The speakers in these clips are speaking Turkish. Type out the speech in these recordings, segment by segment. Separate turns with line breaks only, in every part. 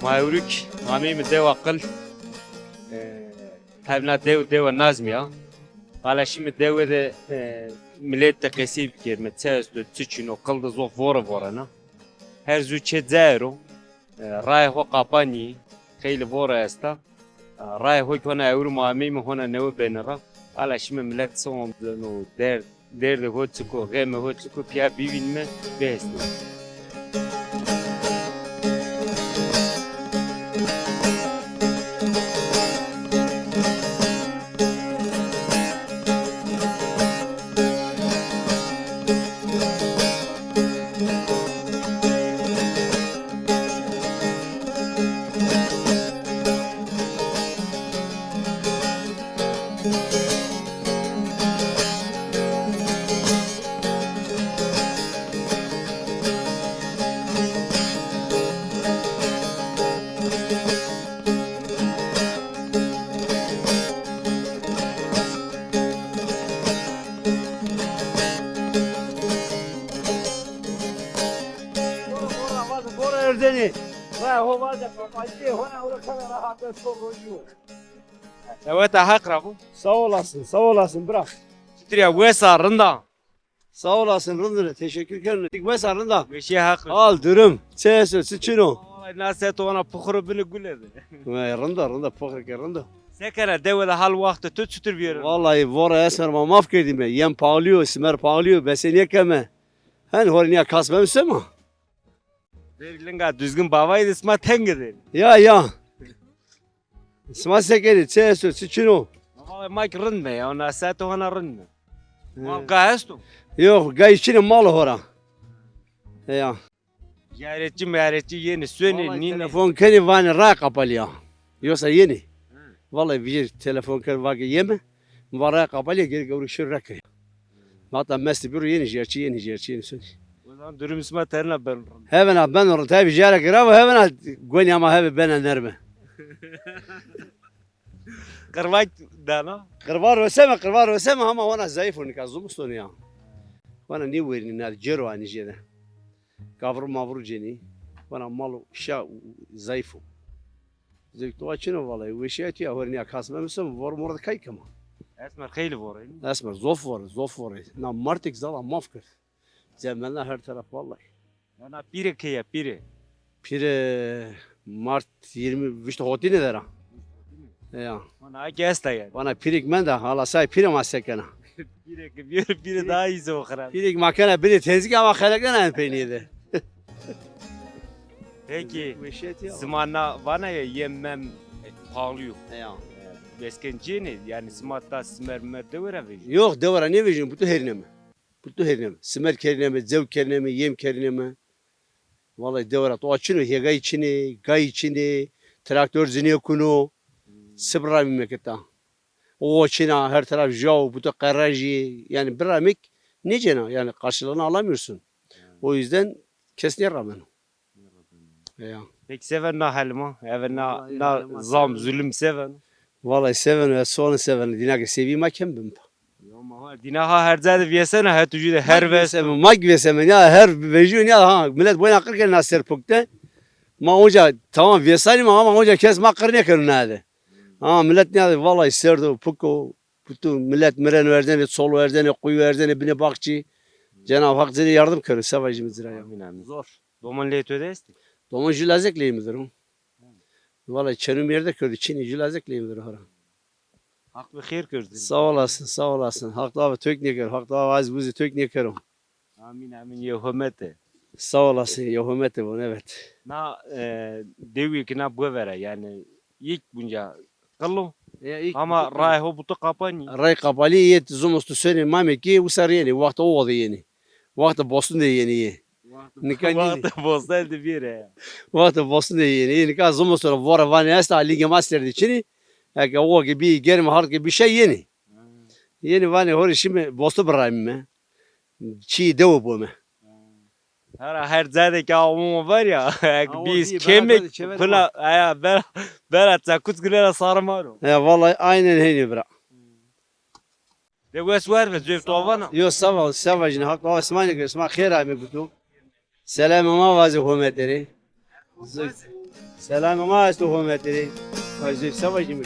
مايوريك مامي مديو أقل تابنا ديو النازم يا على شيء مديو ده مليت تقسيب كير متساس تتشينو قلد زوف فورا نا هر زو تشزايرو راي هو قاباني خيل فورا استا راي هو كنا اورو مامي هنا نو بينرا على شيء ملت سوم نو der de hot ko gem hot ko pia bivin me best
Erdeni. Vay hovaca papacı hona ora kadar rahatla sorucu.
evet hak rabu
Sağ olasın bırak.
triya wesa rında
Sağ olasın Rındırı teşekkür ederim. Dikme sarında.
bir şey hak
Al dürüm. Çeşit sıçino.
naset ona pukhru bini gulede
Vay Rında fakir ki Rında.
sekere devle hal vakti tut sütür bir
Vallahi vora esmer ma maf girdim ben. Yem pahalı, simer pahalı. Beseniye keme. Hani horniya kasmam sema.
Derlinga düzgün bavaydı isma tengedi
Ya. Sma sekeri çeşit sıçino.
ama mak rında ya naset ona rında ma gahestu
Yok gay içine mal hora. Ya.
ziyaretçi yeni söyle
Vallahi
nini
telefon kendi vani ra kapalı ya. Yoksa yeni. Vallahi bir telefon kendi vaki yeme. Vara kapalı geri görüşür rakı. Hatta mesle bir yeni jerçi söyle.
o zaman durum isma terna ben
Hemen abi ben orada tabi jara kira ve hemen gwen ama hemen ben nerme.
kırvak dana
Kırvar veseme ama ona zayıf onu kazımustun ya. Bana ni verini nad jero ani jede. Kavru mavru jeni. Bana malu şa zayıfo. Zayıf to açino vallahi ve şey ya horni kasmamsın var murad kaykama.
esmer khayli vorayım
Esmer zof var. Na martik zala mafkır. Zemenler her taraf vallahi.
ana pire kaya pire
Pire Mart 20 işte hoti ne dera. Ya.
ana gesta yani
Bana pirik men de hala say pire masekena.
pire daha iyisi o kadar
Pirik makine biri tezgah ama halakana en peyniydi.
peki
Veşet ya.
Simana bana ya yemem pahalıyor.
Ya.
Beskencini yani simatta simer devre verir.
Yok devara ne vejin butu herineme. Simer kerineme, zevk kerineme, yem kerineme. Vallahi devara to açını hega içini, gay içini, traktör ziniye kunu. Sıbra memleketta. O açına her taraf jav, butu karaji yani biramik necena yani karşılığını alamıyorsun. O yüzden kesneye rağmen. Ya.
Peki seven na halma, evet
Vallahi
na
halma
zam
seven.
zulüm seven.
Vallahi seven ve sonu seven dinage seveyim hakem bim.
Ama dinaha her zade viyesene her tücüde her ves.
Mag vesemen ya her vejun ya ha millet boyun akırken nasır pukte. Ma hoca tamam vesali ama hoca kes makarne kırın hadi. Ha millet ne vallahi serdo puku putu millet miren verdene sol verdene kuyu verdene bine bakçı. Cenab-ı Hak size yardım kırır savacımızdır ya.
Amin amin.
Zor.
Doman le ödesti.
Domun jülazekliyimdir o. Vallahi çenüm yerde kördü Çin'i jülazekliyimdir o.
Hak ve hayır gördün.
Sağ olasın. Hak da tök ne kör. Hak da az buzi tök ne kör.
Amin amin ya hürmete.
Sağ olasın. Ya hürmeti bu evet.
Na devi ki na bu vere yani ilk bunca kallo. Ama ray ho butu kapani.
Ray kapalı yet zumustu söyle mami ki usar yeni. Vakti o oldu yeni. Vakti Boston da yeni.
Vakti bozuldu bir ya.
Vakti Boston da yeni. Nika zumustu vora vani esta lige master di Çin'i. Eka o gibi germe hark gibi bir şey yeni. Yeni vani hori şimdi Boston bırakayım mı? Çiğ devu bu mu?
Her zade ki avuma var ya.
o
Biz
değil,
kemik
beraber çevirme.
pına ya berat kutgulera sarmaro.
Ya vallahi aynen heni bırak.
De wes var ve züft ovana.
Yo savacını hak o İsmail İsmail khair abi butu. Selam ama vazi hürmetleri. Selam ama az tohumetleri. Hazır savaşı mı?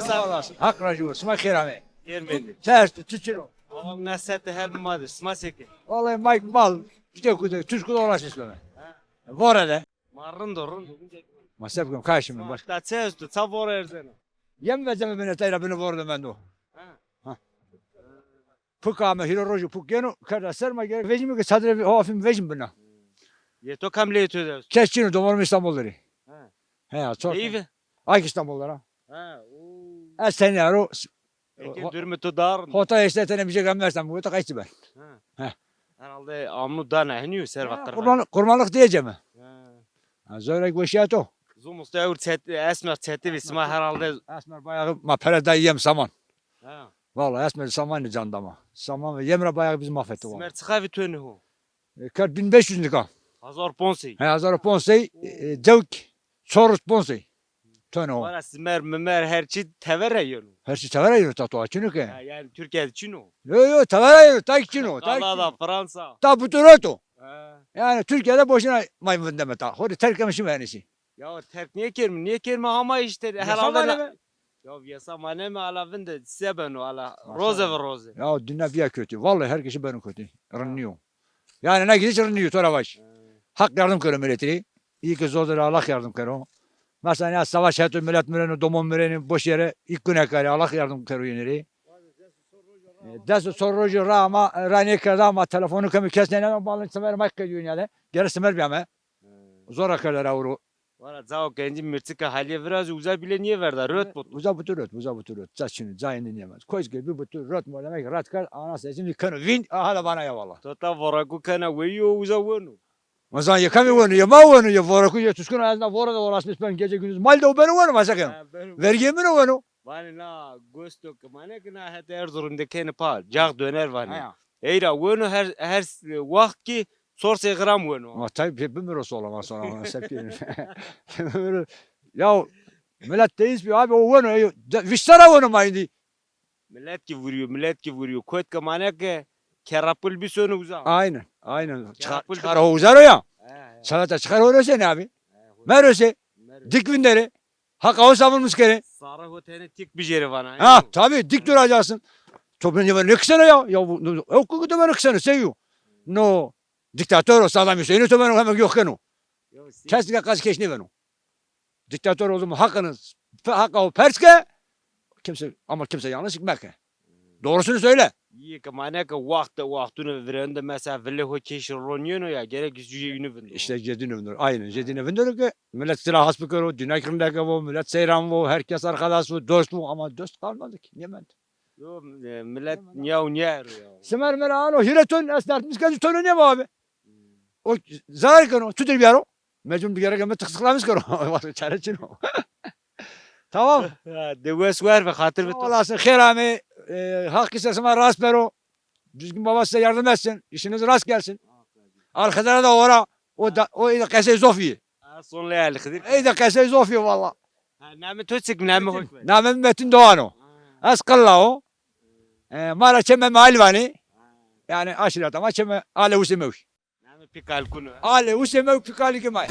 Sağ olasın. Hak racı sma kirame.
Yermedi.
Tersti tüçürü.
Ama nasette her madır. Smaseke.
Vallahi Mike mal. İşte kudu. Türk'ü uğraş isleme. Var hele.
Marrın dorun.
Masep karşımı baş.
Da çöztü. Ta vor erden.
Yem ve zeme beni tayra beni vurdu ben de. Pukame hiroroju pukenu kada serma gel. Vecimi ki sadre hafim vecim bina.
Ye to kamle ödüyoruz.
Kesçini domarım İstanbulları. He çok.
İyi.
Ay İstanbullara.
Ha.
Sen yaro.
Peki dürmü to dar.
Hota estetene bir şey gelmezsem bu da kaçtı ben.
Herhalde amnu dana heniyor servattır.
Kurbanlık diyeceğim. Zörek bu şey to.
Zumus da esmer çeti visma herhalde.
Esmer bayağı ma perede yem saman.
Ha.
Vallahi esmer saman candama. Saman ve yemre bayağı bizi mahvetti vallahi.
Smer çıkavi tönü hu.
1500 nika.
Hazar ponsi.
He hazır ponsey cevk sorus ponsey. Töno.
Valla smer memer her çi tevere yolu.
Her şey tavara yürü tatu açını ki.
Yani Türkiye'de Çin'o.
Yo tavara yürü tak çino.
Kanada, Fransa.
Ta buturoto.
Ha.
Yani Türkiye'de boşuna maymun deme ta. Hadi terkemişim yani.
Ya terk niye kermi? Niye kermi ama işte herhalde. Ya yasamane mi ala vinde sebeno ala roze ve roze.
Ya dünya bir kötü. Vallahi herkesi benim kötü. Rınıyor. Yani ne gidiş rınıyor tora baş. Hak yardım kırı milletini. İyi ki zorları Allah yardım kırı. Mesela ya savaş etü millet mireni domon mireni boş yere ilk güne kare Allah yardım kırı yöneri. Desu sorucu rama rani kadama telefonu kemi kesnene bağlı semer makke dünyada. Geri semer bir ama. Zor akarlar avru.
Valla zao genci mirtika haliye biraz uzay bile niye verdi? Röt bu.
Uza butur. Zaçını zayını diyemez. Koyuz gibi bir butur röt mu demek rat kar ana sesini kanı vin hala bana ya valla.
Tota voraku kana veyo uza vonu.
Mazan yakamıyor onu ya ma onu ya voraku ya tuskun ağzına vora da uğraşmış ben gece gündüz mal da o benim onu masakın. Vergi mi onu?
Vani na gosto kemane kina hete Erzurum'da kene pa. Cağ döner vani.
Ha.
Eyra vonu her vakit ki sorse gram vonu.
Ama tabii bir miros olamaz sonra sepkenin. Ya millet deyiz bir abi o onu viştara onu maydi.
Millet ki vuruyor. Koyt kemane ke kerapul bir sonu uza.
Aynen.
Kerapul
Çıkar o uzar o ya.
He.
Salata çıkar o ne abi? Merose dik vinleri. Haka o savunmuş kere.
Sarı hotene tik bir jeri vana.
Ha tabii dik duracaksın. Topun ne kısana ya. Ya o kutu ben kısana seviyor. No. Diktatör olsa adam Hüseyin'i to ben hemen yok kenu. Kesinlikle kaç keş ne benu. Diktatör oldum hakkını hakka o perske kimse yanlış gitmek. Doğrusunu söyle.
İyi kemane ke vaktunu verende mesela veli ho keşir ronyono ya gerek yüzüce yünü vende.
İşte cedin övünür. Aynen cedin övünür ki millet silah hasbıkır o, dünya kırımdaki o, millet seyran o, herkes arkadaş o, dost bu ama dost kalmadı ki. Niye ben?
Yo millet niyav niyar ya.
Semer meran o hireton esnartmış kaçı tonu ne bu abi? O zahir konu tutur bir yaro. Mecbur bir yere gelme tıksıklamış konu. Var çareçin o. Tamam.
De wes ver ve hatır ve
Olasın Kerami hak isesime rast ver o. Düzgün baba size yardım etsin. İşiniz rast gelsin. Arkadaşlara da ora. O da kese zofi.
son leal khadir.
Ey de kese zofi valla.
Name tutsik name hoş.
Namem Metin Doğan o. Askalla o. Mara çeme malvani. Yani aşiret ama çeme ale usemev.
Name pikal kunu.
Ale usemev pikali kemay.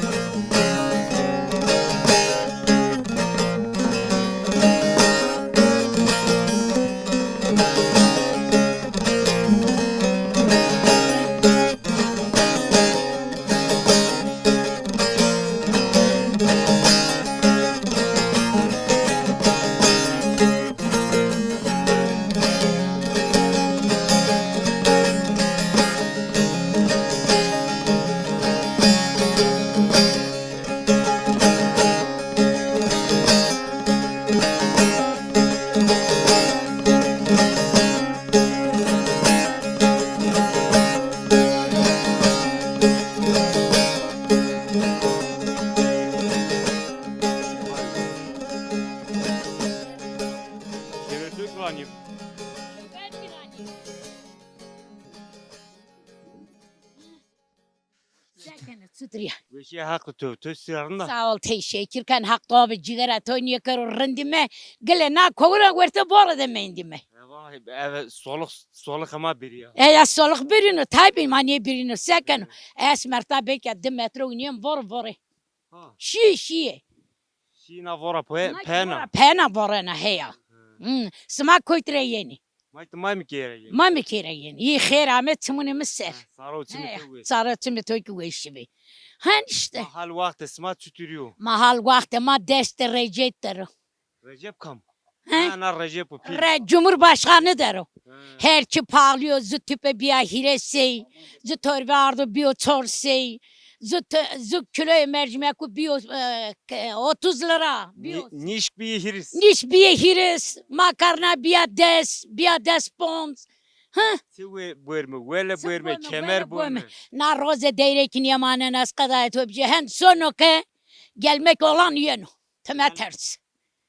Şevetük vani.
Şükriye.
Ve şey hakkı tövbe sırrında.
Sağ ol teşekkürken hak doğru cigara toynuyor karo rındime. Gele na kovura verse bora demeyin dime.
Evet soluk ama biri ya.
Ya soluk birino tabi mani birino seken. Es mertabe ki Dimetro uniyon bor.
Ha.
Şi.
Şina vora pena.
Pena borana heya. Smak koytre yeni.
May mı kere?
Ma mi kere yeni. İyi khair Ahmet tımını mısır.
Sarı uçumu tövbe.
Sarı tımı toyku veşibi. Han işte.
Hal vakti sma tütürüyor.
Mahal vakti ma deste recettir.
Recep kam.
He?
Ana Recep o pil.
Cumhurbaşkanı der o. Her ki pahalıyor zı tüpe bir ahiresi. Zı torbe ardı bir otorsi. Zı kilo mercimek bir 30 lira.
Niş bir hiris.
Niş bir hiris. Makarna bir des pons.
Siwe buyurma, vele buyurma, kemer buyurma.
Na roze deyrekin yamanen az kadar etobje. Hen sonu ke gelmek olan yenu. Teme ters.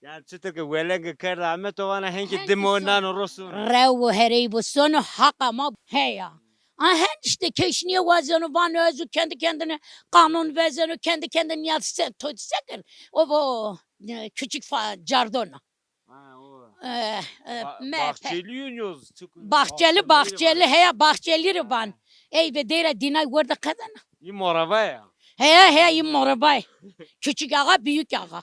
Yani çıtır ki velenge kerda Ahmet ovana henki
Henki
dimonan orosun.
Revu herebu sonu hakama heya. Hen işte keşniye vazonu van özü kendi kendine kanun vezonu kendi kendine yatsı tutsak o küçük cardona.
Ha o.
MHP.
Yunus.
Bahçeli heya bahçeleri van. Ey be dere dinay orada kadın.
İmorava ya.
Heya imorabay. Küçük ağa büyük ağa.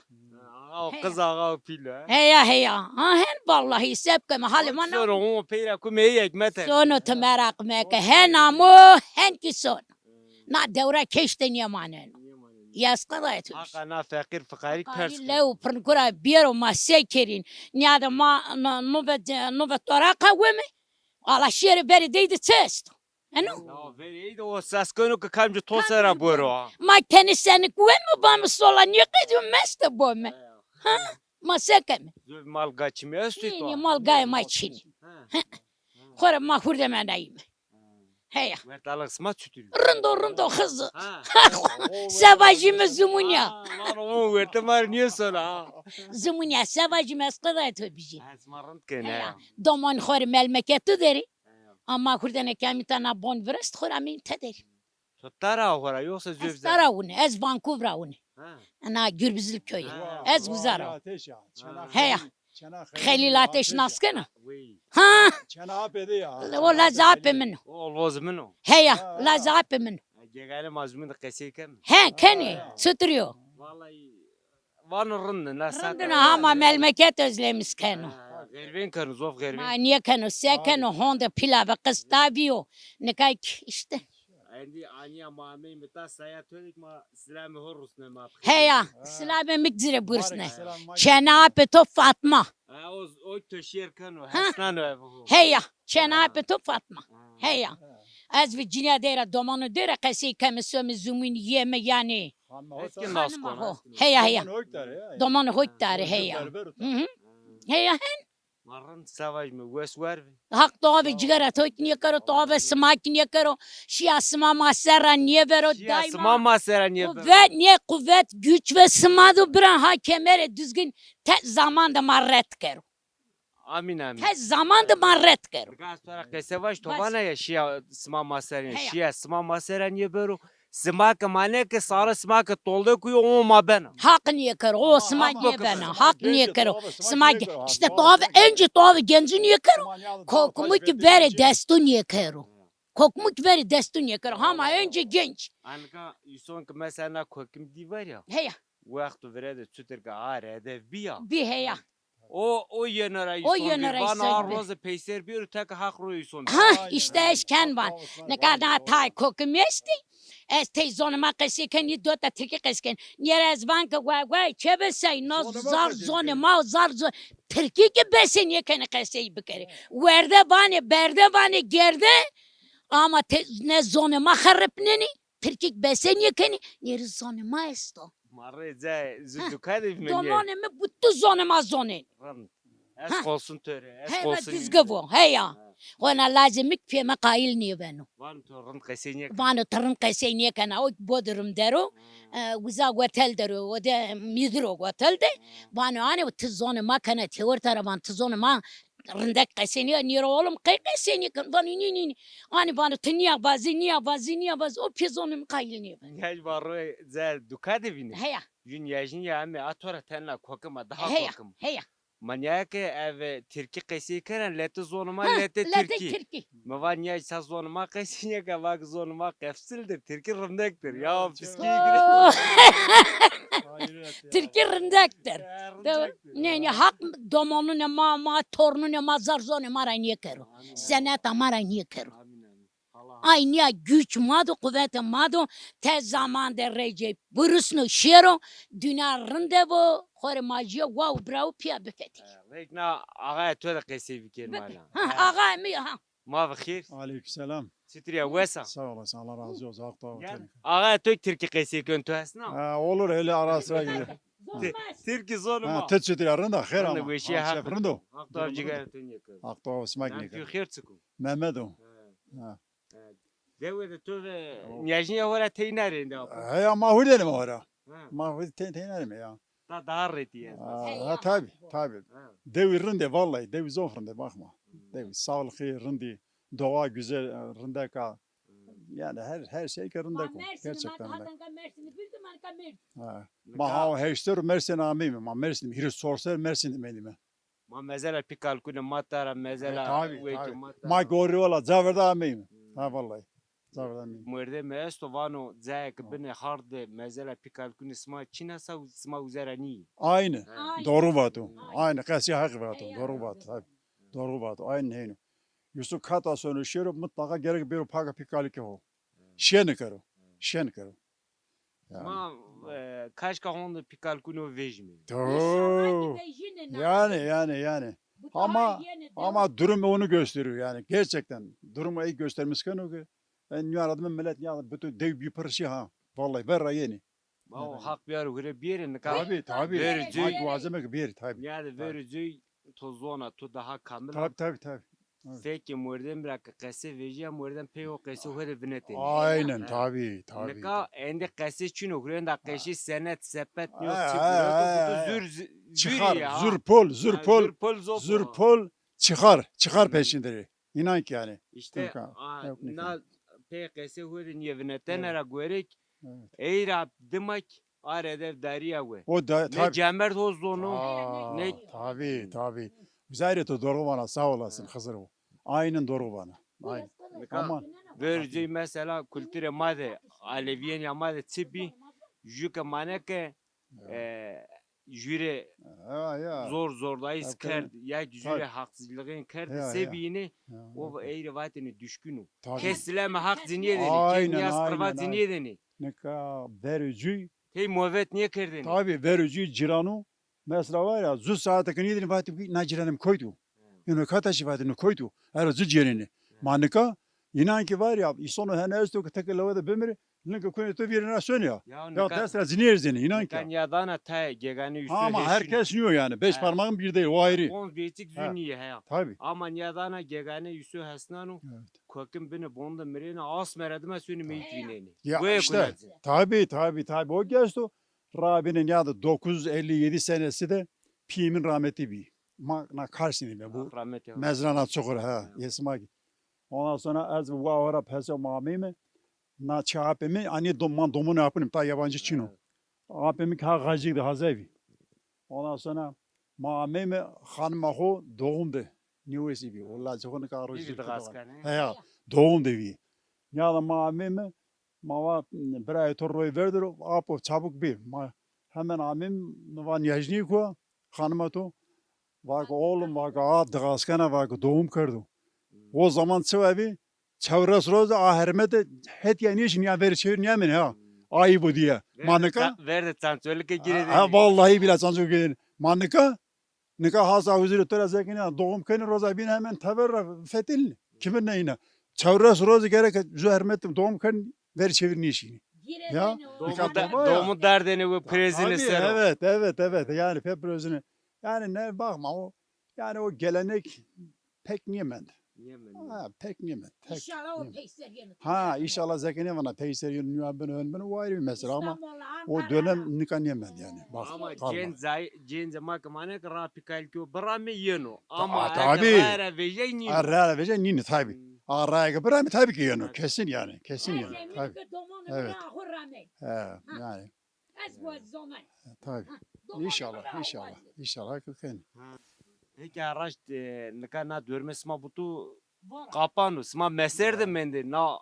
O kız ağa o pil ha.
Heya. Hen vallahi sepke halima na.
Sonra o peyra kumeyi ekmete.
Sonu tmerak meke hen amu hen ki son. Na devra keşten yamanen. Yaskada etu.
Hakana fakir fakari pers.
Lew pırnkura biro ma sekerin. Nyada ma nove toraka weme. Ala şeri beri deydi test. Eno.
Ya veriydi o saskonu ki kamcı tosera buyuru.
Ma teniseni weme bana sola niye kediyor meste bome. Ma sekem.
Mal gaçım ya üstü
Yeni
to.
mal gay ma çini. Kora ma hurde menayım. Heya.
Mert alık sma çütürüyor.
Rundo kızı.
Ha.
Sevacımı zumunya.
Lan o verte mar niye sonra?
Zumunya sevacımı eskada etu bizi.
Esmarant kene.
Heya. Domon khor melmeketu deri. Ama hurdene kamitana bon vrest khor amin tederi.
Tutara ora yoksa
Ez
zövze.
taravune, ez Vancouver'a une.
Ha.
Ana Gürbüzlük köyü.
Ha.
Ez güzara.
Ha.
Heya. Halil Ateş naskena.
Vay.
Ha.
Çana pedi ya.
O la zape minno.
O lozmino.
Heya. La zape minno.
Gegale mazmun da kesekem.
He keni. Sütürüyor.
Vallahi van rın nasat.
Rındına ama memleket özlemiş kenu.
Gervin kanı zof gervin.
Maniye kenu, sekenu, honda pilava kıstabiyo. Ne kay işte.
Andi anya mame meta saya tölik ma silami horus ne ma.
Heya. Silame mikzire bursne. Çena peto Fatma.
Ha o töşer kanı. Hasnan o.
Heya. Çena peto Fatma. Heya. Az Virginia dera domanu dera kasi kamisyomi zumun yeme yani.
Eskin naskona.
Heya. Domanu hoytare heya. Heya.
Marın savaş mı wes var.
Hak doğru cigara toyk niye karo doğru smak niye karo şia sma masera niye vero
Sma
daima.
masera niye?
Kuvvet niye kuvvet güç ve smadu bir ha kemere düzgün te zamanda marret kero.
Amin amin.
Te zamanda marret kero.
Gaz para que savaş tobana ya şia sma masera.
Heya.
Şia sma masera niye bero? Smak mane ke sarı smak toldu kuyu o ma ben.
Hak niye kero o smak niye
bakın.
bana hak niye kero smak işte doğru önce doğru genci niye kero kokumu ki veri destu niye kero. Kokumu ki veri destu niye kero ama önce genç.
Anka son ki mesela kokum di var ya.
Heya
Vakti verede tütür ka arede biya.
bir heya.
O yenara
O
son
yenara
bir bana
ison bir.
arroz peyser bir tek hak ruyu son.
Ha işte eşken var. Ne kadar tay kokum esti. Este zonuma kesiken ni dota tiki kesken. Nierez banka guay çebe say no zar zonuma zar Türkiye ki besin yekene kesey bikere. Berde bane gerde ama ne zonuma haripneni. Türkiye besin yekene nier zonuma esto.
Marre züdükade mi?
Domoneme buttu zonuma zonen.
Es olsun töre. Es
Heva
olsun.
dizgavo heya. Ona lazımik piyeme kail niye beno.
Van torun kesenye.
Vano tarın keseyniye kana o bodrum dero. Uza hotel dero o de midro hotel de. Vano ane o tzone ma kana teor taravan tzone ma Rındak kaseni nira oğlum kay kaseni kan bana ni. Ani bana tınıya bazı o pizonum kaylını.
Gel baro zel dukade bini.
Heya
Yün yajin ya ame atora tenla kokuma daha
heya
kokum.
heya.
Manyak ev Türkiye kaysi keren lete zonuma
Ha,
lete
lete
Türkiye.
Türkiye.
Mavan ya sa zonuma kaysinya ka vak zonuma kefsildir. Türkiye rındaktir. Ya piski
Oo. Türkiye rındaktır. Ne hak domonu ne ma torunu ne mazar zonu mara niye kero. Senet amara niye kero. Ay niye güç madu kuvvet madu tez zamanda Recep burusunu şero dünya rındevo kore majiye wow bravo piya befeti.
Rekna ağa töre kaysi fikir mala.
Ha ağa mi ha.
Ma bخير.
Aleykümselam.
Sitriya vesa.
Sağ olasın. Allah razı olsun.
Ağa tök Türkiye kaysi köntu hasna.
Olur öyle ara sıra gidiyor.
Türkiye zonuma.
Tet sütü yarın da xeyr
Rında
ama.
bu işi hak.
Şefrindo.
Aktar cigar tönye kır.
Akto smak
Nanti
ne?
xeyr tsikum.
Mehmedo. Ha.
Dewe de töre nyajniya vara teynare nda.
Hey ama huydenim ora. Ma huy tenerim ya.
Da daha retiye.
Ha tabi. Devirinde vallahi devi zofrinde bakma. Devi sağlıklı rindi. Doğa güzel rindeka. Yani her şey rindeka. Gerçekten rindeka. Ha. Ma ha heşter Mersin amim. Ma Mersin hiç sorsa Mersin benim.
Ma mezela pikal kuna matara mezela.
Tabi. Ma goriola zaverda amim. Ha vallahi. Zaverda amim.
Merde mesto vano zayek bine harde mezela pikal kuna sma çina sa sma uzerani.
Aynı. Doğru vatu. Aynı. Kasi hak vatu. Doğru vatu. Tabi. Doğru vatu. Aynı heyno. Yusuf kata sonu şerif mutlaka gerek bir paka pikali ki ho. Şen karo.
Ma kaşka honda pikal kuna vejmi.
Yani. Ama durum onu gösteriyor yani. Gerçekten durumu iyi göstermişken o ki. Ben yaradım millet ya bütün dev bir parça ha. Vallahi ver yeni.
Ma o hak bir ara bir yerin ka.
Tabi.
Verici.
Hak vazemek bir tabi.
Yani verici tozona to daha kamil.
Tabi.
Feki murden bırak kase veji murden peyo kase hore vinete.
Aynen tabi.
Neka ende kase çün okuren da kase senet sepet yok
Ha,
çıkıyor.
ha,
Zür
Çıkar.
ya.
Zürpol çıkar peşindeleri. İnan ki yani.
İşte
Yok ha, yok ne
na PKS hore niye vinete nera görek.
Evet.
Eyra demek arada dariya ve.
O da
Ne
tabi.
cemer tozunu. ne-
Tabi. Güzel to doğru bana sağ olasın Hızır o. Aynen doğru bana. Aynen. Ama
Verici mesela kültüre made Aleviyen ya made tipi jüke maneke jüre
ya.
zor da isker ya jüre
Tabii.
haksızlığın kerdi
Ya.
sebini
Ya.
o eğri vatini düşkünü.
Tabii.
Kesileme hak ziniyedeni.
Aynen,
Kenyas
aynen,
kırvat
aynen.
ziniyedeni.
Ne ka verici.
Hey muhabbet niye kerdeni?
Tabi verici ciranu. Mesela var ya zü saate kaniyedini fatih bir naciranım koydu. Yani kataşı fatihini koydu. Her zü ciranını. Manika inan ki var ya sonu henüz de tekellevede bömür. Linka konu to birine söylüyor. Ya tesra zinir zini inan ki.
Kanyadana ta gegani üstü.
Ama herkes yiyor yani. 5
Ha.
parmağın bir değil o ayrı.
10 betik
Ha.
zünniye ya.
Tabi.
Ama niyadana gegani üstü hasnanu.
Evet.
Kokim beni bonda mirene as meradime sünni meyit vineni.
Ya
Böyle
işte.
kullanıcı.
Tabi. O geçti. Rabi'nin ya da 957 senesi de Pim'in rahmeti bir. Na karşısında bu.
Rahmet ya.
Mezrana çukur ha. Yesmak. Ondan sonra az bu avara pese mamime. Na çapemi ani domunu yapınım ta yabancı Çino. Abimi ka gacıydı hazevi. Ondan sonra mamime hanıma ho doğumdu. Newesi bir. Allah çokunu ka
Bir
arıcı.
de gaskane.
Ya doğumdu bir. Ya da mamime mava bir ay torroyu verdir. Apo çabuk bir. Hemen amim van yajni ko hanıma to. Vaka oğlum vaka ad gaskana vaka doğum kırdı. O zaman sebebi çevres roza ahirmete het yani işin ya ver çevir niye mi ha? Ayı bu diye. Manika.
Verdi tantölike giredi.
Ha vallahi bile sanco gelin. Manika. Nika hasa huzuru tora zekine doğum kene roza bin hemen taverra fetil. Kimin neyine? Çevres roza gerek zühermetim doğum kene ver çevir niye işini. Ya.
Doğumu derdeni bu prezini
Abi,
sero.
evet. Yani pep özünü. Yani ne bakma o. Yani o gelenek pek niyemendi.
Yemen.
Ha, pek nimet. Tek.
İnşallah o
nimet.
peysir yenir.
Ha inşallah zekene bana peyseri yönünü ben ölmeni o ayrı bir mesele ama o dönem nikan yemedi yani. Bak,
Ama
kalmadı.
cen zaman kemane rapi kalkıyor brame yeno. Ama
tabii.
eğer veje niye?
Arra ve nini tabi. Arraya bırak mı tabii ki yanıyor. Kesin yani. Kesin yani. Tabii. Evet. Yani tabii. İnşallah. İnşallah hakikaten.
Peki araç nikana dörmesma butu kapanu. Sma meserde mende na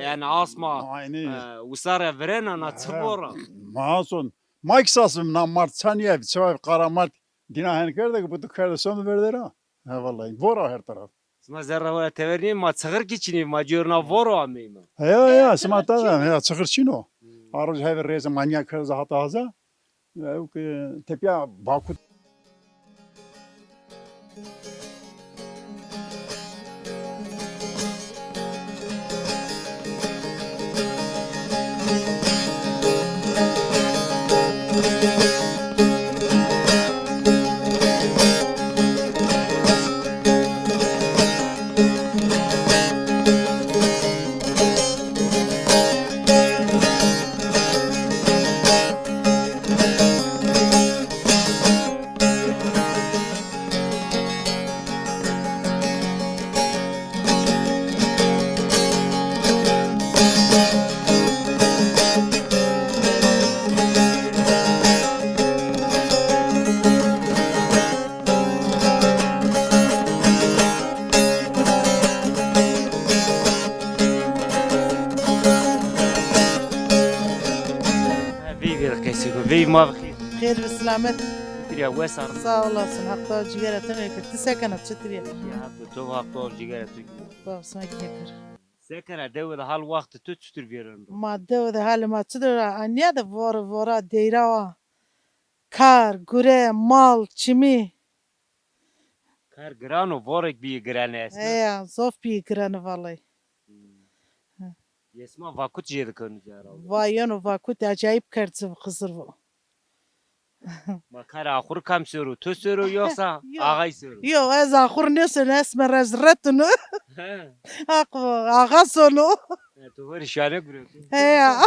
yani asma
Aynı.
usara verena na tsbora.
Mason. Mike sasım na mart saniye. Çay kara mart. Dina henker bu tıkırda sonu verdiler ha. Ha vallahi. Vora her taraf.
Sma zerra vora teverni ma tsagır kiçini ma jorna voro ameyma.
Ya smata da ya çıkırçino. Aruz hever reze manyak kız hata haza. Ya tepya baku
Vivi kesigo. Vivi ma bkhir.
خير بالسلامة
Triya wesar.
sağ olasın hatta ciğeretin ekti sekanat çıtırıya
Ya to hafta jigara tu.
babasına gekir
Sekara devde hal vakti tutstur verin.
madde o da halima çıtır anne de vora deyrava kar gure mal çimi
Kar grano vorek bi granes.
ya zof bir granı vallahi
Yesma vakut jedi konu jara.
vay onu vakut acayip kertsi kızır bu
Ma kar ahur kam soru. Tu soru yoksa
Yok.
ağay soru.
yo ez ahur nesin esmer ezretunu
He.
ağa sonu
Tu var işane kuruyorsun.
he ya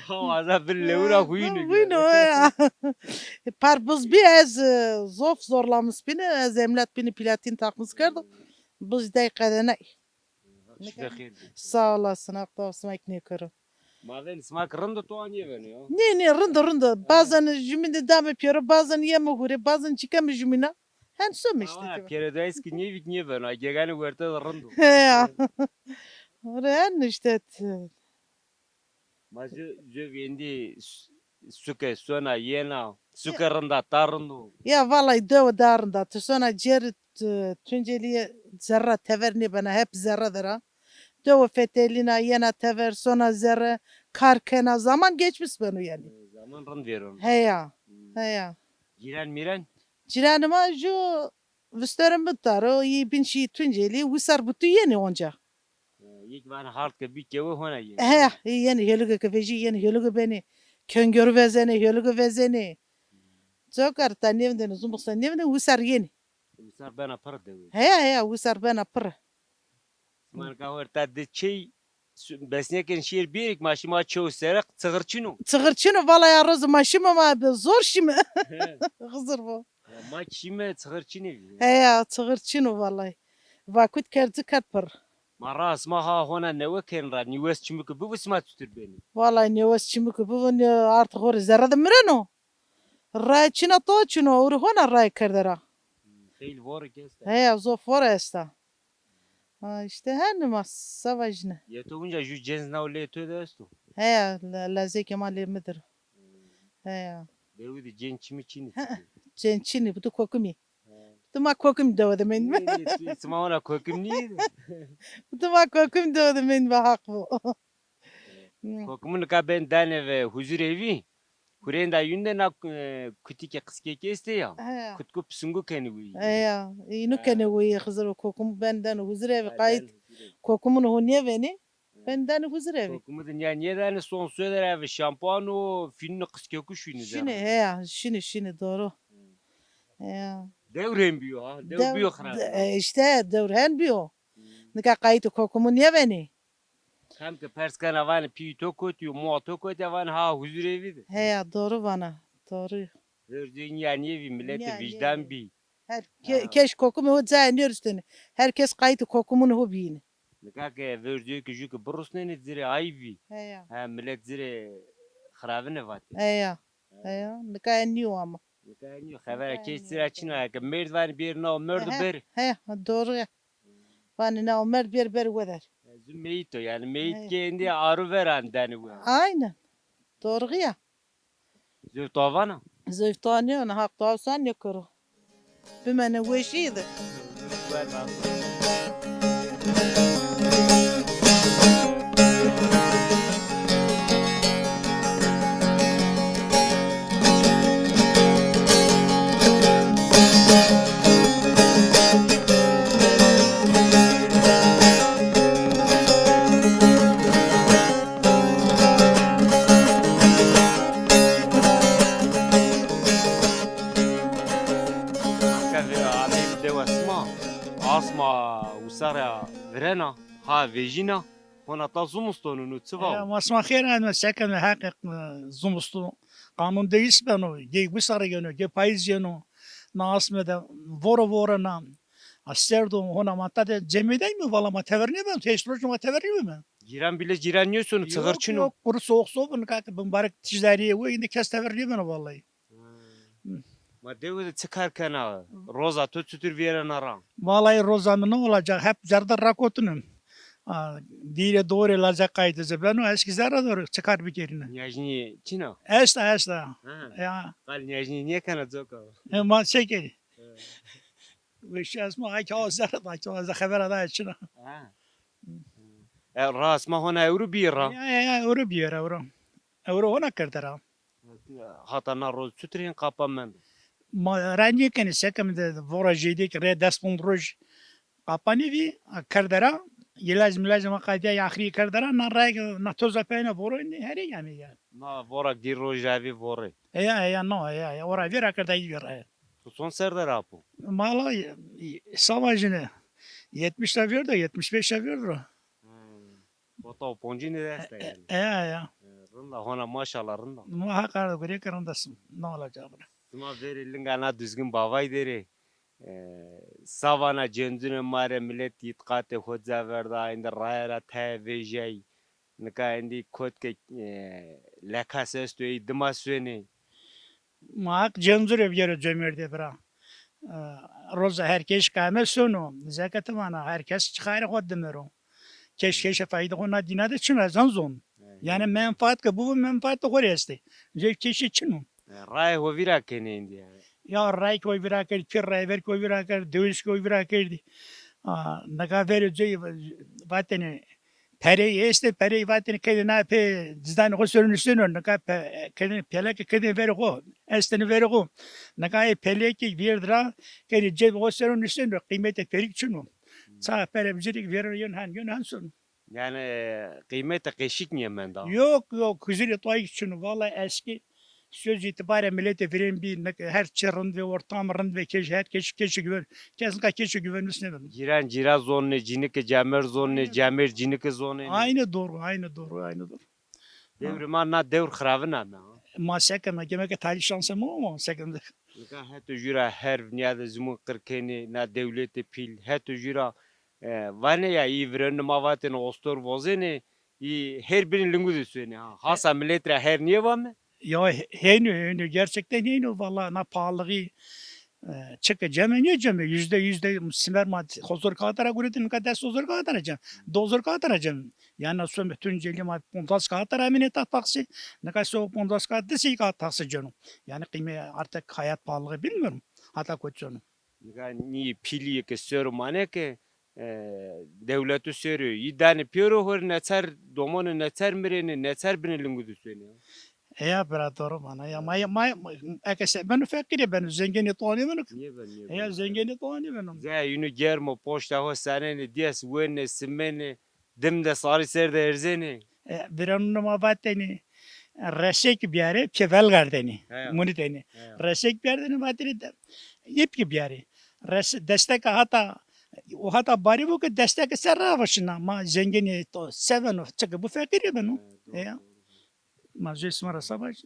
Ha azab bir levra huyunu.
Buyurun ya. Parbuz bir ez zof zorlamış beni ez emlet beni platin takmış kardı. Biz de kadene sağ olasın akta olmak ne kırı.
Maden isma kırın da tuğan yeveniyor.
Ne rında bazen jüminde dam yapıyor bazen yeme hure bazen çıkamı jümina. Hen söme
Ama
işte.
kere eski niye vik niye ben. Gegani verte da rındu.
He ya. Oraya işte.
Mazı zövendi suke sona yena suke rında tarındu.
Ya vallahi döv darında. Sonra cer tünceliye zerra teverni bana hep zerradır ha. Döv fetelina yena tever sonra zerre karkena zaman geçmiş beni yani.
Zaman rın veriyorum.
He ya. He ya.
Giren miren.
Ciranıma ju vüsterim bittar o iyi bin şey tünceli vüsar butu yeni onca.
İlk ben halk bir kevi hona yeni.
He yeni helüge kefeci yeni helüge beni. Köngörü vezeni helüge vezeni. Çok arta nevden zumbuksa nevden vüsar yeni.
Misal ben apar devi.
He vüsar ben apır.
Man kavar de çey besneken şiir birik maşıma çoğu serak çığırçını.
Çığırçını vallahi arız maşım ama zor şimdi. Hızır bu.
Ma kime çığırçını.
He ya çığırçını vallahi. Vakit kerdi katpır.
Mara asma ha hona neve kenra niwes çimik bu isma tutur beni.
Vallahi ne was çimik bu ne artık or zerada mireno. Ray çina to çino ur hona ray kerdera.
Değil var keste.
He ya zo foresta. Ha işte her mas savajne.
Yetuğunca ju cenzna ule töde estu.
He ya laze kemali midir. He ya.
Devi de cen çimi çini.
Çençini bu da kokumi. Bu ma kokum doğdu men.
İsma ona kokum niye?
Bu ma kokum doğdu men ve hak bu.
Kokumun ka ben dane ve huzur evi. Kurenda yünde na kutike kıske keste ya.
He ya.
Kutku psungu keni bu.
He ya. İnu kene bu hızır kokum benden huzur evi kayıt. Kokumun huniye beni. Benden huzur evi.
Kokumu da niye dane son söyler evi şampuano finno kıske kuşuyunu.
Şini he ya. Şini doğru. He ya.
Devrem büyüyor ha. Dev büyüyor kral.
İşte devrhen biyo. Nika kayıtı kokumu niye beni?
Hem ki perskan avan piyto kotuyor, muato kotuyor avan ha huzur evidir.
He ya doğru bana. Doğru.
Verdiğin yani evi milleti
Yani
vicdan
evi.
bir.
Keş kokumu hu zayınıyor üstüne. Herkes kayıtı kokumun hu biyini.
Nikak verdiği küçük burus ne zire ayvi.
He ya.
Ha millet zire xarabine vat.
He ya. He ya. Nika eniyor ama.
Nikak ni xabara kestir açına ya ki merdiven bir no merdu bir.
He ya. Doğru ya. Bana ne ömer bir verir.
Zümeyito yani meyit
Evet.
kendi arı veren deni bu.
Aynen. Doğru ya.
Züftavana.
Zeytaniye hak tavsan yakırı. Bimene veşiydi.
Asma usara verena ha vejina ona ta zumustonu nu
Ya
tsiva.
masma خير أنا ساكن حقق زمستو قانون ديس بنو جي بسر جنو جي بايز جنو ناس مده vora nam asterdo hona matta cemidey mi valla ma teverni mi teşrocu ma teverni mi
Giren bile gireniyorsun çığırçın o.
yok kuru soğuk soğuk bunu kalk bu barak ticariye ve indi kes teverni mi vallahi
Ma devede çıkarken ha roza tütür veren aran.
vallahi rozamı ne olacak hep zerder rakotunum Dire doğru lazak kaydı ben o eski zerre doğru çıkar bir yerine.
Niyajni çina.
Esta.
Ha.
Ya
Kal niyajni niye kana zoka.
ما شكل وش اسمه هاي كوزر هاي كوزر خبر هذا شنو
Ha. Ras ma hona euro bira.
يا اورو بير اورو هنا كردرا
Hatana roz tütürün kapamam.
ما راني كان سكم ده فورا جديك ري داس بوندروج قاباني في كردرا يلازم قاعد يا اخري كردرا نراك نتوزا بينا فورو هري يعني
Ma vorak dir rojavi vore.
يا نو يا ورا فيرا كردا يفير
Son serdar apu.
مالا سامajını 70 verdi 75 verdi
Bota poncini deste yani.
ya
Rında hona maşallah rında.
ما هكذا غري كرندسم ne olacak
Tuma verilin gana düzgün bavay deri. Savana cendüne mare millet yitkate hodza verda ayında rayara te vejey. Nika indi kotke lekas estoy dimasweni.
معك جنزور بيرو جمير دي برا روز herkes kâme sonu zekat mana herkes çıkar kod demero keşke fayda ona dinade çın zanzon yani menfaat ki bu menfaat da koreste je keşke çın
Ray hovira kene indi yani.
ya ray koy virakır pir ray ver koy virakır dövüş koy virakır naga ver je vatene pere este pere vatene kedina pe zdan ko sörünüsün naga kedin pelek kedin ver ko esteni ver ko naga pelek virdra kedin je ko sörünüsün kıymeti perik çunu sağ pere bizirik ver yön hansun
Yani kıymeti keşik niye ben daha.
yok kuzuri toy çunu vallahi eski söz itibaren millete verin bir her çırın ve ortamın ve keşke güven keşke güvenmesine verin.
Giren cira zonne cinike cemer zonne cemer cinike zonne.
Aynı doğru.
Devriman na devr xravina na.
Ma sekem yemek tali şansım ama sekem de.
Nika hetu jura her niyada zumu kırkeni na devleti pil hetu jura vane ya iyi vren mavaten ostor vozene i her birin lingu düsene ha. Hasa milletre her niye var mı?
Ya henü gerçekten henü vallahi na pahalığı çıkacağım ne cem yüzde simer madde huzur kadar guridin kadar huzur kadar acım dozur kadar acım yani nasıl bütün celima pontas kadar emine taksi ne kadar so pontas kadar şey kadar taksi canım yani kıyme artık hayat pahalığı bilmiyorum hatta koçunu
Nika ni pili ke sör mane ke devleti sörü idani piyoro hor neçer domonu neçer mireni neçer birin lingu düsene.
ya doğru bana ya may akese ben fakir ben zengin tanıyorum
Niye ben
ya zengin tanıyorum
Zey yünü germo poşta ho seneni dies wenne simene dimde sarı serde erzeni.
bir anıma vateni Resek bir yere kevel gardeni.
He.
Muniteni.
He.
Resek bir yerde vatini ip gibi yere. Destek hatta bari bu ki destek serra başına ma zengini to seven of çıkı bu fakiri ben o. Ya. Ma jesmara savaş.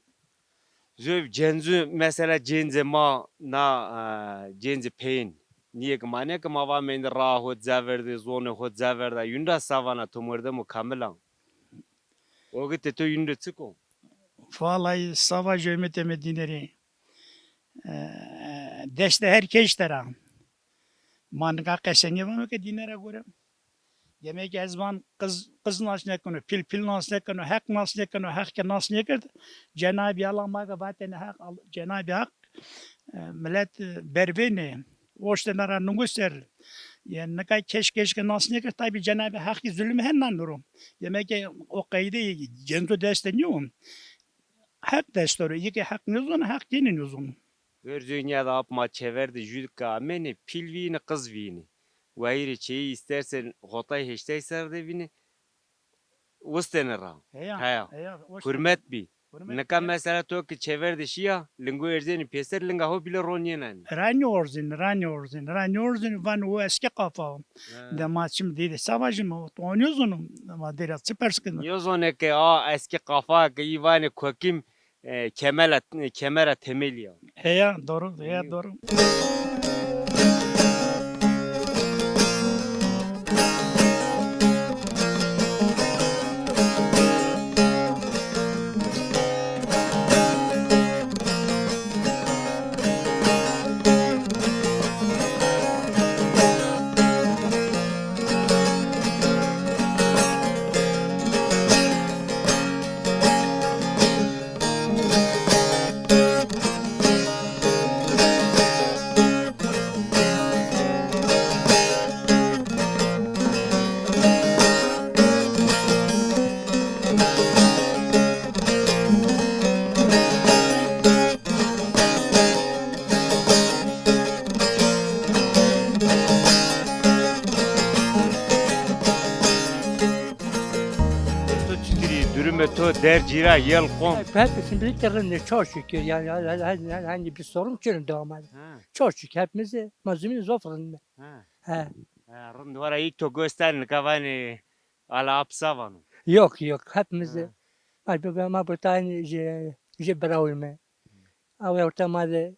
Zöv cenzu mesela cenze ma na cenze peyn. Niye ki mane ki ma va men ra hot zaverde zone hot zaverde yunda savana tumurda mu kamilan. O gitti to yunda çıko.
Vallahi savaş ümit emedinleri. Deste herkes tera. Manka kesenge var ki dinlere göre. Yemek ezman kız nasıl ne konu, pil nasıl ne konu, hak nasıl ne konu, hak nasıl ne konu. Cenab-ı Allah mağga vatene hak, Cenab-ı Hak millet berbene. O işte nara nunguser. Yani ne kadar keşke nasıl ne konu tabi Cenab-ı Hak zulüm hemen durum. Yemek o kaydı cenzo desteniyor. Hak desturu, iki hak nuzun, hak dinin nuzun.
Dünyada apma çeverdi jüdka ameni pil vini kız vini. Vayri çeyi istersen hotay heştey serde vini. Ustene ra. Haya. Hürmet bi. Ne kadar mesela to ki çeverdi şia lingo erzeni peser linga ho bile ronyenan.
Rani orzin van o eski kafa. Dema şimdi dedi savaşım oynuyoruz onu. Ama dedi süpersin.
Yozone ke a eski kafa ki ivani kokim kemera temeli ya.
Ya doğru, ya doğru.
Dürüme to dercira yel kom.
Hepimizin birliklerinde çok şükür yani hani bir sorun için devam ediyor. Çok şükür hepimiz mazlumun zofrunda. He.
Rundvara ilk to gösterin kavani ala apsavanı.
Yok hepimiz ma butan je bravime. Ama ortamada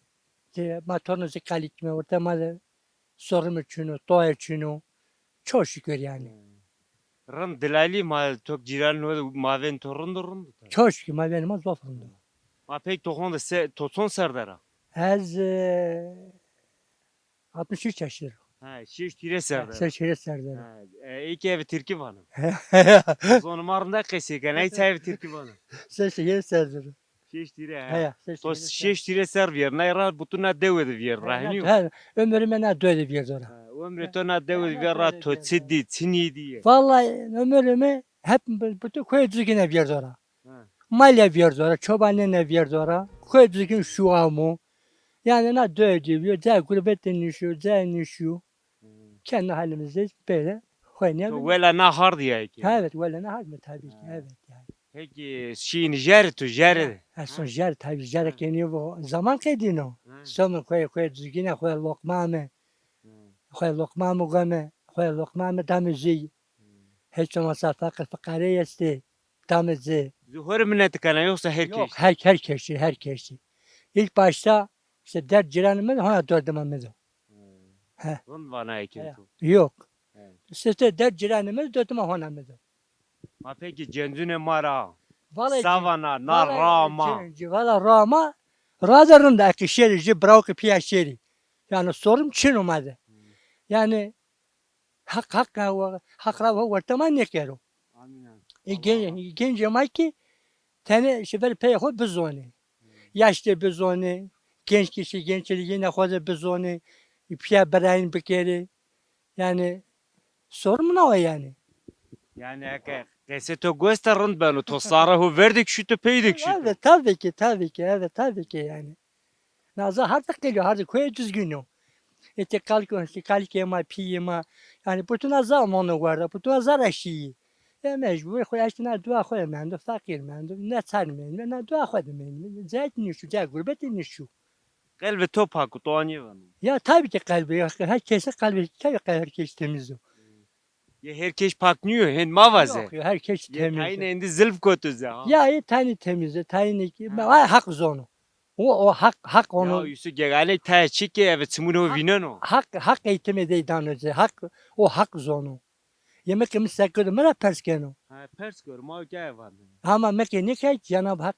motorunu zekalikme ortamada sorun için to için çok şükür yani.
Rın dilali ma tok ciran no maven torun.
Çok şükür ma benim zofrunda.
Ma pek tohon da toson serdara.
Az 63 yaşında.
Ha şiş tire serdara.
Seçere serdara.
İlk ev Türkiye vanı. Zonu marında kesiken ay ev Türkiye vanı.
Seçere serdara.
Şiş tire ha.
He.
To şiş tire serviyer nayra butuna devede viyer rahiniyo.
He. Ömrüme ne döyle bir zora.
Ömrü to na devede viyer ra to siddi tini diye.
Vallahi ömrümü hep bütün köy düzgüne bir zora.
Ha.
Malya bir zora, çobanına bir zora. Köy düzgün şu amu. Yani ne döyle bir, de gurbetin işi, de işi. Kendi halimizde böyle oynayalım.
Vela na hard ya ki.
Evet, öyle ne halde tabii ki. Evet yani.
Peki şiin jeri tu jeri.
Son jer tabii jer keni bu zaman kedino. Son köy düzgüne köy lokmamı. Köy lokmamı game. Köy lokmamı damızı. Hiç olmazsa fakir esti. Damızı.
Zuhur minnet kana yoksa herkes.
Yok herkes. İlk başta işte der ciranımız ona dördüm amıdı.
Rın vana ekin tu.
Yok.
Evet.
İşte der ciranımız dördüm ona amıdı.
Ma peki cenzune mara.
Vallahi
Savana na rama.
Valla Rama radarında akışerici bırakıp piyaşeri. Yani sorum Çin olmadı. Yani hak rafa ortaman ne kero. Genç ki tane şefer peyho bizoni. Yaşlı bizoni. Genç kişi gençliğine koza bizoni. Piya berayin bikeri. Yani sorum ne o yani?
Yani kese to gösterin beni to sarahu verdik şu te peydik şu.
Evet tabii ki evet tabii ki yani. Nazar artık geliyor artık köy düzgünü. İşte kalkıyor işte kalkıyama piyama yani bütün azam onu vardı bütün azar eşiği. Ya mecbur خو اشنا دعا خو من فقیر من نه تن من نه دعا خو من زیاد نیشو جا gurbet نیشو
Kalbi top hakkı doğanıyor var.
ya tabii ki kalbi herkesin kalbi tabii ki herkes temiz o.
Ya herkes paknıyor hen mavaze.
Yok ya herkes
Ya
temiz.
tayin endi zılf kötüz ya.
Ya iyi tane temiz tane ki var hak zonu. O hak
Ya
onu
Yusuf gegane ta çike evet çimunu vinano.
hak eğitim edeyden önce o hak zonu. Yemek yemiş sakın mı perskeno.
Ha pers gör ma gel var.
Ama mekanik hiç Cenab-ı Hak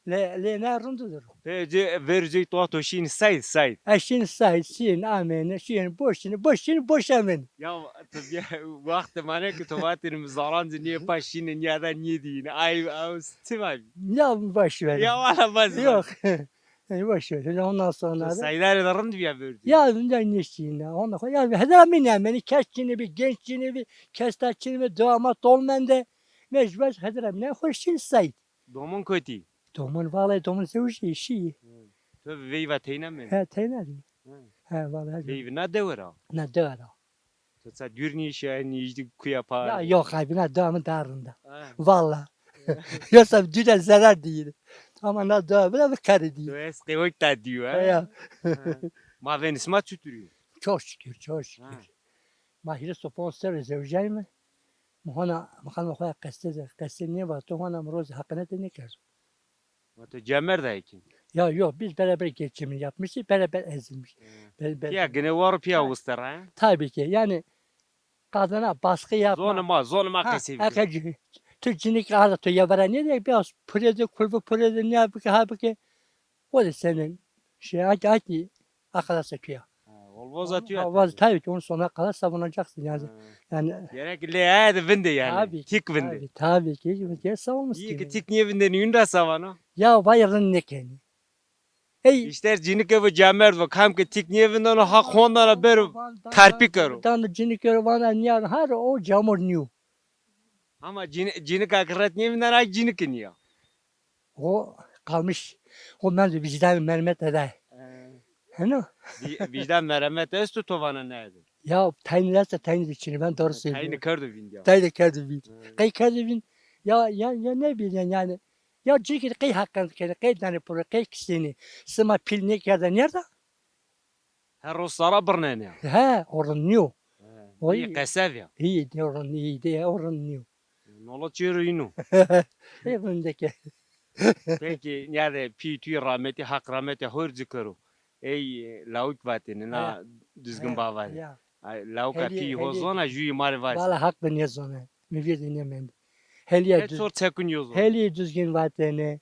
le ne rundudur.
Peki verecek to toşin sayt.
Eşin sayısın amen. Eşin boş amen.
Ya tabii vakti mane ki tovatın zaran niye paşinin ya da niye din. Ay stimay.
Ya boş ver.
Ya valla baz.
Yok. Boş ver. Ondan sonra da.
Sayılar darın diye verdi.
Ya ne neşine. Ondan sonra ya heder min beni keşçini bir genççini bir kestaçini bir damat olmende mecbur heder min hoşçin sayt.
Domun kötü.
Domun vallahi domun sevişi işi.
Tabii veyva teynem.
He teneri. He vallahi.
Veyva ne devra.
Ne dara.
Tutsa dürni şey niydi kuyapa.
Ya yok abi ne damı darında. Vallahi. Yoksa düzen zarar değil. Ama ne damı ne kar değil.
Does kıyık da diyor ha.
Ya.
Ma ben ismat tutuyor.
Çok şükür, çok şükür. Mahir sponsor zevcayım. Muhana makalma khoya qasde niye var? Tuhana mroz hakkını ne kar?
Vata cemer da ekin.
Ya yok biz beraber geçimini yapmışız, beraber ezilmiş.
Ya gene var piya ustar ha.
Tabii ki yani kadına baskı yapma.
Zonuma kesebilir.
Akıcı. Türkçilik ağırlığı yavara ne diye biraz pürede kulübü pürede ne yapık halbuki o da senin şey acı akala sekiyor.
Olmaz atıyor.
Avaz tabii ki onun sonuna kadar savunacaksın yani. Yani
Gerekli hadi vinde yani.
Tabii ki,
Tik vinde.
tabii ki diye savunmuşsun.
İyi ki tik niye vinde niyunda savana.
Ya bayırın ne kendi. Ey
İşte cinik evi cemer ve kam ki tik niye vinde onu hak honlara beru terpik karo.
Dan cinik vana niye her o camur niye.
Ama cinik akırat niye vinde ay cinik niye.
O kalmış. O ben de vicdan mermet eder. Hani?
Vicdan merhamet estu tovana nedir?
Ya tayinlerse tayin içini ben doğru söylüyorum.
Tayini kardı vinde ya.
Tayin kerdi bin. Kay kerdi bin. Ya ne bileyim yani. Ya çünkü kay hakkında kay tane pro kay kişini. Sıma pil ne kerdi nerede?
Her o sara bırnene ya.
He oranıyor.
İyi kesev ya.
İyi de oranıyor. İyi de oranıyor.
Nola çığırı inu.
Evindeki.
Peki yani pi rahmeti hak rahmeti hır zikru. Ey lauk vatini na düzgün bavar.
Ya.
Lauka pi hozona juyi mari var.
Valla hak ben yazona. Mi bir dinlemem. Heliye
Ne sor çekun yozo.
heliye düzgün vatene.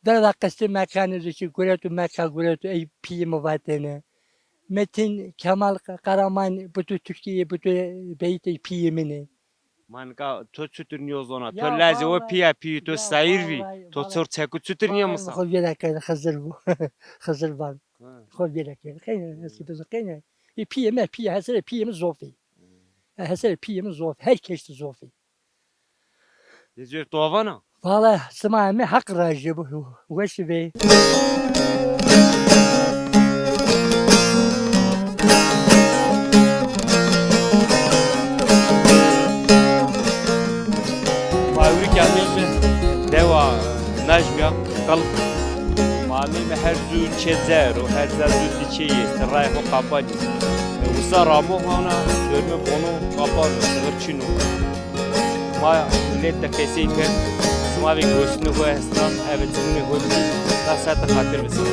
Dar dakikası mekanı dışı guretu mekan guretu ey piyim vatene. Metin Kemal Karaman bütün Türkiye bütün beyti piyimini.
Manka to çütürün yozona.
Ya
To lazi o
vallahi-
piya pi to
ya
sayırvi.
vallahi-
To
vallahi-
sor çeku çütürün ya mısın?
Kol bir dakika hazır bu. Hazır var. Kol bir dakika. Kayne eski bizim kayne. Piyime hazır piyime zofi. Hazır piyime zofi. Herkes de zofi.
Dizyor tovana.
Valla sımame hak rajı bu. Veşi bey.
Mavri gelmeyince deva najmiya kalıp malime her zün çezero her zün diçeyi ray ho kapani usa ramo hana sörme konu kapani sırçino ma millette keseyken smavi göğsünü koyastan evet zünü koydu kasata hatır mısın